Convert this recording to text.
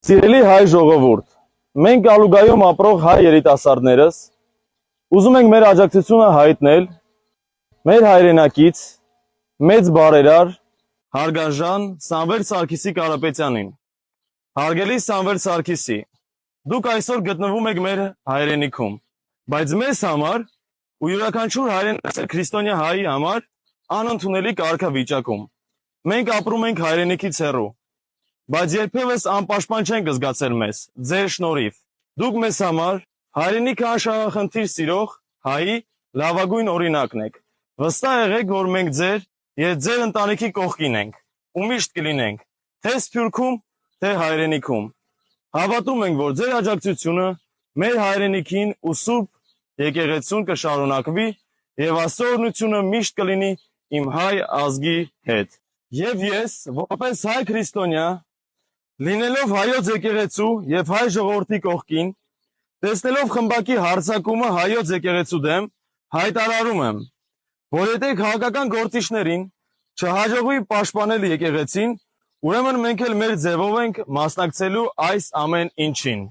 Սիրելի հայ ժողովուրդ, մենք Ալուգայում ապրող հայ երիտասարդներս ուզում ենք մեր աջակցությունը հայտնել մեր հայրենակից մեծ բարերար հարգարժան Սամվել Սարգիսի Կարապետյանին։ Հարգելի Սամվել Սարգիսի, դուք այսօր գտնվում եք մեր հայրենիքում, բայց մեզ համար ու յուրաքանչյուր քրիստոնյա հայի համար անընդունելի կարգավիճակում։ Մենք ապրում ենք հայրենիքից հեռու, բայց երբևս անպաշտպան չենք զգացել մեզ, ձեր շնորհիվ։ Դուք մեզ համար հայրենիքը անշահախնդիր սիրող հայի լավագույն օրինակն եք։ Վստահ եղեք, որ մենք ձեր եւ ձեր ընտանիքի կողքին ենք ու միշտ կլինենք, թե Սփյուռքում, թե հայրենիքում։ Հավատում ենք, որ ձեր աջակցությունը մեր հայրենիքին ու սուրբ եկեղեցուն կշարունակվի եւ Աստծո օրհնությունը միշտ կլինի իմ հայ ազգի հետ։ Եվ ես, որպես հայ քրիստոնյա, լինելով հայոց եկեղեցու եւ հայ ժողովրդի կողքին, տեսնելով խմբակի հարձակումը հայոց եկեղեցու դեմ, հայտարարում եմ, որ եթե քաղաքական գործիչներին չհաջողվի պաշտպանել եկեղեցին, ուրեմն մենք էլ մեր ձևով ենք մասնակցելու այս ամեն ինչին։